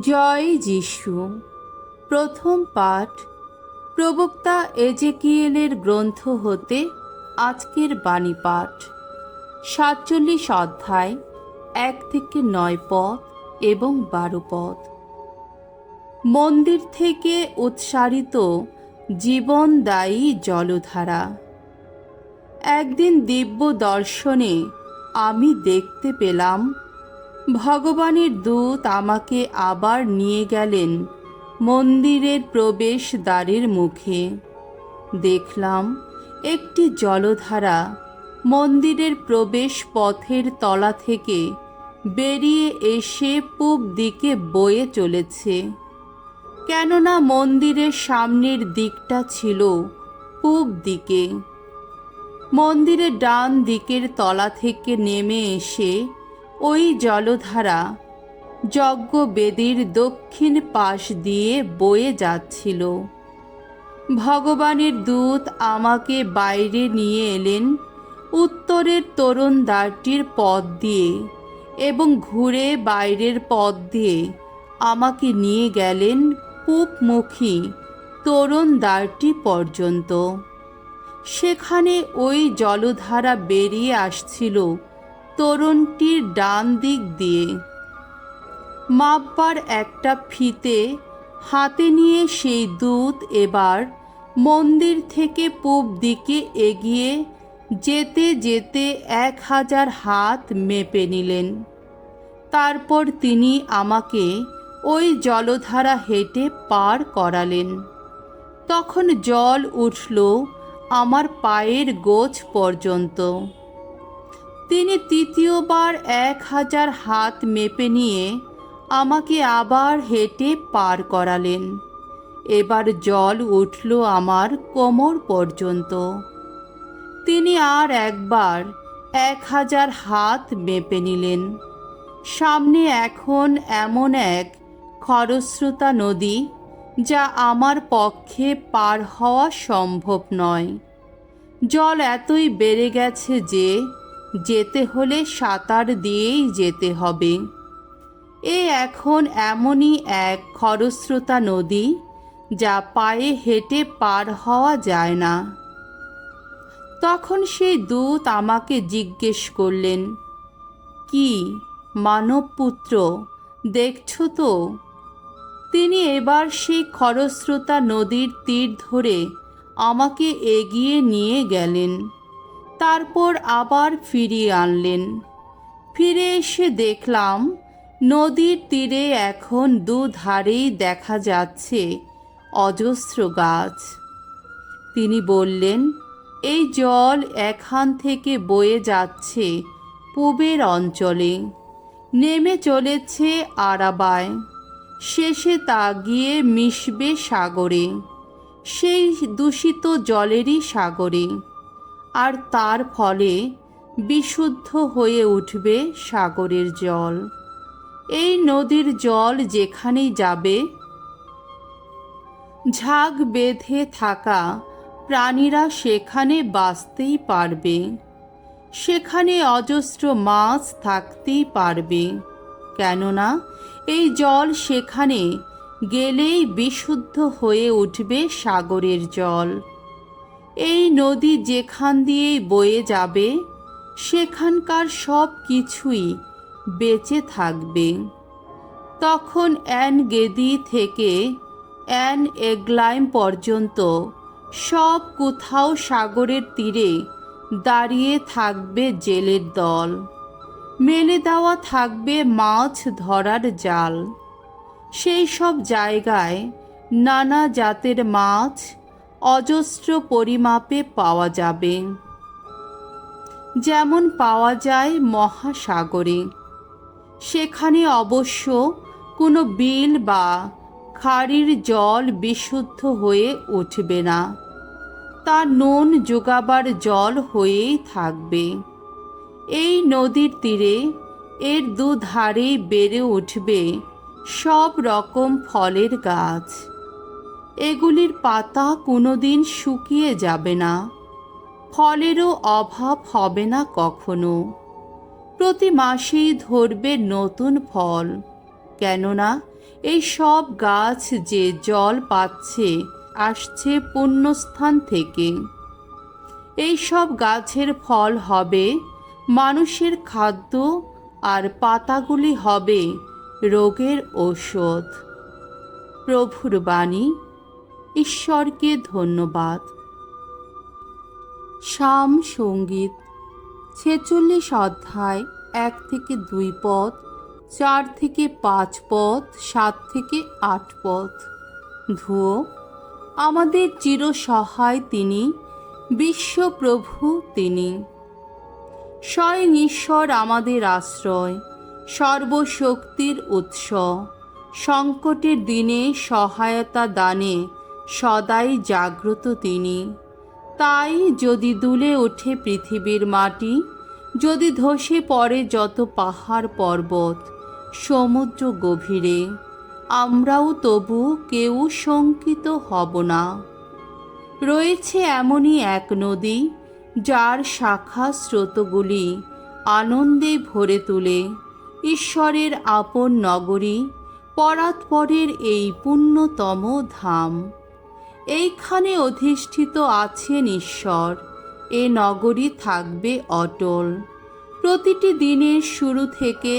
জয় যিশু। প্রথম পাঠ প্রবক্তা এজেকিয়েলের গ্রন্থ হতে আজকের বাণী পাঠ। ৪৭ অধ্যায় ১ থেকে ৯ পদ এবং ১২ পদ। মন্দির থেকে উৎসারিত জীবনদায়ী জলধারা। একদিন দিব্য দর্শনে আমি দেখতে পেলাম ভগবানের দূত আমাকে আবার নিয়ে গেলেন মন্দিরের প্রবেশ দ্বারের মুখে। দেখলাম একটি জলধারা মন্দিরের প্রবেশ পথের তলা থেকে বেরিয়ে এসে পূব দিকে বয়ে চলেছে, কেননা মন্দিরের সামনের দিকটা ছিল পূব দিকে। মন্দিরের ডান দিকের তলা থেকে নেমে এসে ওই জলধারা যজ্ঞবেদীর দক্ষিণ পাশ দিয়ে বয়ে যাচ্ছিল। ভগবানের দূত আমাকে বাইরে নিয়ে এলেন উত্তরের তোরণ দ্বারটির পথ দিয়ে এবং ঘুরে বাইরের পথ দিয়ে আমাকে নিয়ে গেলেন পূবমুখী তোরণ দ্বারটি পর্যন্ত। সেখানে ওই জলধারা বেরিয়ে আসছিল তোরণটির ডান দিক দিয়ে। মাপবার একটা ফিতে হাতে নিয়ে সেই দূত এবার মন্দির থেকে পূব দিকে এগিয়ে যেতে যেতে ১,০০০ হাত মেপে নিলেন। তারপর তিনি আমাকে ওই জলধারা হেঁটে পার করালেন। তখন জল উঠল আমার পায়ের গোছ পর্যন্ত। তিনি তৃতীয়বার ১,০০০ হাত মেপে নিয়ে আমাকে আবার হেঁটে পার করালেন। এবার জল উঠল আমার কোমর পর্যন্ত। তিনি আর একবার ১,০০০ হাত মেপে নিলেন। সামনে এখন এমন এক খরস্রোতা নদী যা আমার পক্ষে পার হওয়া সম্ভব নয়। জল এতই বেড়ে গেছে যে যেতে হলে সাঁতার দিয়েই যেতে হবে। এ এখন এমনই এক খরস্রোতা নদী যা পায়ে হেঁটে পার হওয়া যায় না। তখন সেই দূত আমাকে জিজ্ঞেস করলেন, কি মানবপুত্র, দেখছ তো? তিনি এবার সেই খরস্রোতা নদীর তীর ধরে আমাকে এগিয়ে নিয়ে গেলেন। তারপর আবার ফিরিয়ে আনলেন। ফিরে এসে দেখলাম নদীর তীরে এখন দুধারেই দেখা যাচ্ছে অজস্র গাছ। তিনি বললেন, এই জল এখান থেকে বয়ে যাচ্ছে পূবের অঞ্চলে, নেমে চলেছে আরাবায়, শেষে তা গিয়ে মিশবে সাগরে, সেই দূষিত জলেরই সাগরে। আর তার ফলে বিশুদ্ধ হয়ে উঠবে সাগরের জল। এই নদীর জল যেখানেই যাবে, ঝাঁক বেঁধে থাকা প্রাণীরা সেখানে বাঁচতেই পারবে, সেখানে অজস্র মাছ থাকতেই পারবে, কেননা এই জল সেখানে গেলেই বিশুদ্ধ হয়ে উঠবে সাগরের জল। এই নদী যেখান দিয়েই বয়ে যাবে সেখানকার সব কিছুই বেঁচে থাকবে। তখন অ্যান গেদি থেকে অ্যান এগলাইম পর্যন্ত সব কোথাও সাগরের তীরে দাঁড়িয়ে থাকবে জেলের দল, মেলে দেওয়া থাকবে মাছ ধরার জাল। সেই সব জায়গায় নানা জাতের মাছ অজস্র পরিমাপে পাওয়া যাবে, যেমন পাওয়া যায় মহাসাগরে। সেখানে অবশ্য কোনো বিল বা খাড়ির জল বিশুদ্ধ হয়ে উঠবে না, তা নুন যোগাবার জল হয়েই থাকবে। এই নদীর তীরে এর দুধারেই বেড়ে উঠবে সব রকম ফলের গাছ। এগুলির পাতা কোনোদিন শুকিয়ে যাবে না, ফলেরও অভাব হবে না কখনো। প্রতি মাসেই ধরবে নতুন ফল, কেননা এই সব গাছ যে জল পাচ্ছে আসছে পুণ্যস্থান থেকে। এই সব গাছের ফল হবে মানুষের খাদ্য, আর পাতাগুলি হবে রোগের ঔষধ। প্রভুর বাণী। ঈশ্বরকে ধন্যবাদ। সাম সঙ্গীত 46 অধ্যায় 1 থেকে 2 পদ, 4 থেকে 5 পদ, 7 থেকে 8 পদ। ধুয়ো। আমাদের চিরসহায় তিনি, বিশ্বপ্রভু তিনি। স্বয়ং ঈশ্বর আমাদের আশ্রয়, সর্বশক্তির উৎস। সংকটের দিনে সহায়তা দানে সদাই জাগ্রত তিনি। তাই যদি দুলে ওঠে পৃথিবীর মাটি, যদি ধসে পড়ে যত পাহাড় পর্বত সমুদ্র গভীরে, আমরাও তবু কেউ শঙ্কিত হব না। রয়েছে এমনই এক নদী, যার শাখা স্রোতগুলি আনন্দে ভরে তোলে ঈশ্বরের আপন নগরী, পরাৎপরের এই পুণ্যতম ধাম। এইখানে অধিষ্ঠিত আছেন ঈশ্বর, এ নগরী থাকবে অটল। প্রতিটি দিনের শুরু থেকে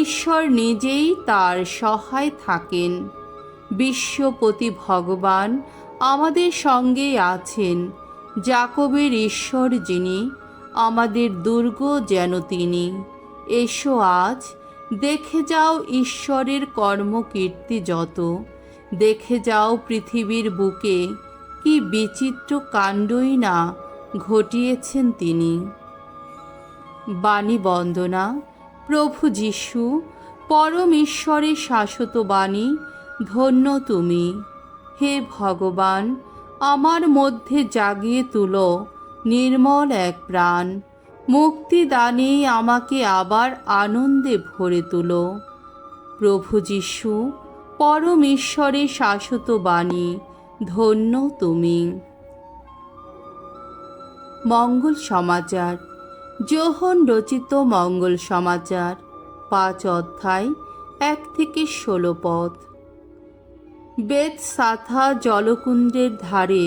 ঈশ্বর নিজেই তার সহায় থাকেন। বিশ্বপতি ভগবান আমাদের সঙ্গেই আছেন। যাকবের ঈশ্বর যিনি, আমাদের দুর্গ যেন তিনি। এসো আজ দেখে যাও ঈশ্বরের কর্মকীর্তি যত, দেখে যাও পৃথিবীর বুকে কি বিচিত্র কাণ্ডই না ঘটিয়েছেন তিনি। বাণী বন্দনা। প্রভু যীশু, পরম ঈশ্বরের শাশ্বত বাণী, ধন্য তুমি। হে ভগবান, আমার মধ্যে জাগিয়ে তুলো নির্মল এক প্রাণ। মুক্তিদানে আমাকে আবার আনন্দে ভরে তুলো। প্রভু যীশু, পরম ঈশ্বরের শাশ্বত বাণী, ধন্য তুমি। মঙ্গল সমাচার। যোহন রচিত মঙ্গল সমাচার 5 অধ্যায় 1 থেকে 16 পদ। বেতসাথা জলকুণ্ডের ধারে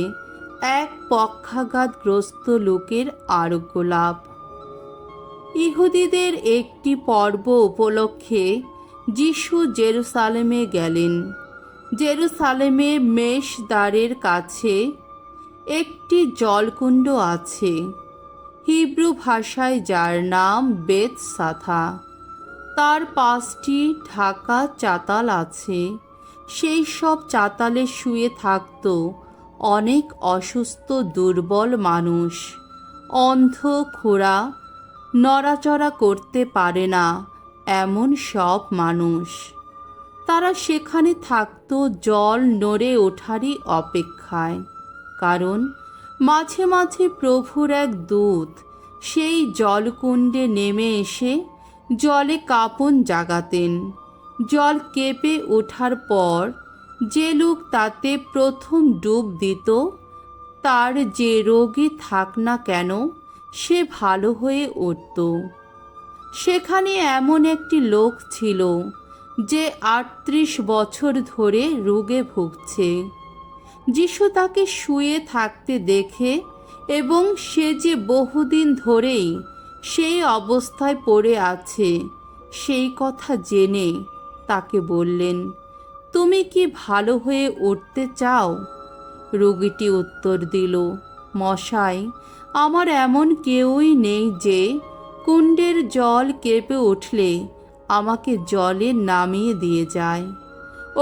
এক পক্ষাঘাতগ্রস্ত লোকের আরোগ্য লাভ। ইহুদিদের একটি পর্ব উপলক্ষে যিশু জেরুসালেমে গেলেন। জেরুসালেমে মেষদ্বারের কাছে একটি জলকুণ্ড আছে, হিব্রু ভাষায় যার নাম বেতসাথা। তার 5টি ঢাকা চাতাল আছে। সেই সব চাতালে শুয়ে থাকত অনেক অসুস্থ দুর্বল মানুষ, অন্ধ, খোঁড়া, নড়াচড়া করতে পারে না এমন সব মানুষ। তারা সেখানে থাকত জল নড়ে ওঠারই অপেক্ষায়, কারণ মাঝে মাঝে প্রভুর এক দূত সেই জলকুণ্ডে নেমে এসে জলে কাঁপন জাগাতেন। জল কেঁপে ওঠার পর যে লোক তাতে প্রথম ডুব দিত, তার যে রোগী থাক না কেন সে ভালো হয়ে উঠত। সেখানে এমন একটি লোক ছিল যে 38 বছর ধরে রোগে ভুগছে। যিশু তাকে শুয়ে থাকতে দেখে এবং সে যে বহুদিন ধরেই সেই অবস্থায় পড়ে আছে সেই কথা জেনে তাকে বললেন, তুমি কি ভালো হয়ে উঠতে চাও? রোগীটি উত্তর দিল, মশাই, আমার এমন কেউই নেই যে কুণ্ডের জল কেঁপে উঠলে আমাকে জলে নামিয়ে দিয়ে যায়।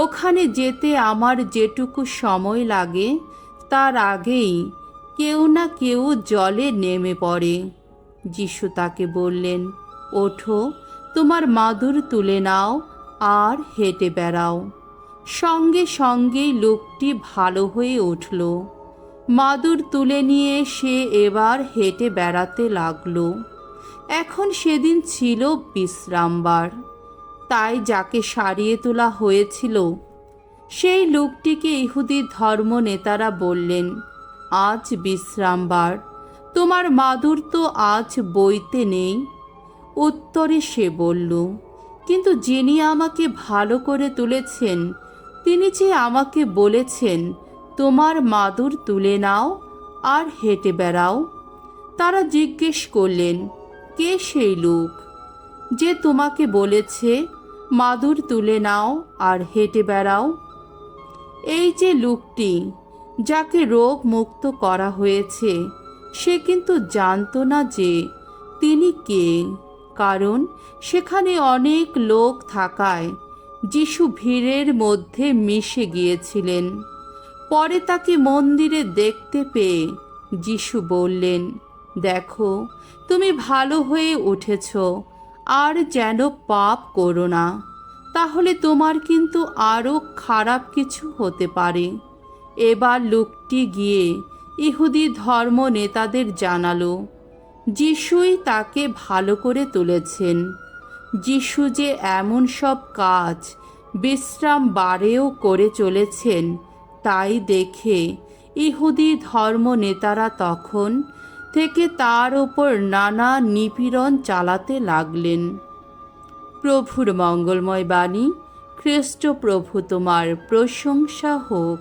ওখানে যেতে আমার যেটুকু সময় লাগে তার আগেই কেউ না কেউ জলে নেমে পড়ে। যিশু তাকে বললেন, ওঠো, তোমার মাদুর তুলে নাও আর হেঁটে বেড়াও। সঙ্গে সঙ্গেই লোকটি ভালো হয়ে উঠল। মাদুর তুলে নিয়ে সে এবার হেঁটে বেড়াতে লাগলো। এখন সেদিন ছিল বিশ্রামবার, তাই যাকে সারিয়ে তোলা হয়েছিল সেই লোকটিকে ইহুদি ধর্ম নেতারা বললেন, আজ বিশ্রামবার, তোমার মাদুর তো আজ বইতে নেই। উত্তরে সে বলল, কিন্তু যিনি আমাকে ভালো করে তুলেছেন তিনি যে আমাকে বলেছেন, তোমার মাদুর তুলে নাও আর হেঁটে বেড়াও। তারা জিজ্ঞেস করলেন, কে সেই লোক যে তোমাকে বলেছে, মাদুর তুলে নাও আর হেঁটে বেড়াও? এই যে লোকটি যাকে রোগ মুক্ত করা হয়েছে, সে কিন্তু জানতো না যে তিনি কে, কারণ সেখানে অনেক লোক থাকায় যিশু ভিড়ের মধ্যে মিশে গিয়েছিলেন। পরে তাকে মন্দিরে দেখতে পেয়ে যিশু বললেন, দেখো, তুমি ভালো হয়ে উঠেছ, আর যেন পাপ করো না, তাহলে তোমার কিন্তু আরও খারাপ কিছু হতে পারে। এবার লোকটি গিয়ে ইহুদি ধর্ম নেতাদের জানালো যিশুই তাকে ভালো করে তুলেছেন। যিশু যে এমন সব কাজ বিশ্রাম বারেও করে চলেছেন তাই দেখে ইহুদি ধর্ম নেতারা তখন থেকে তার ওপর নানা নিপীড়ন চালাতে লাগলেন। প্রভুর মঙ্গলময় বাণী। খ্রিস্ট প্রভু তোমার প্রশংসা হোক।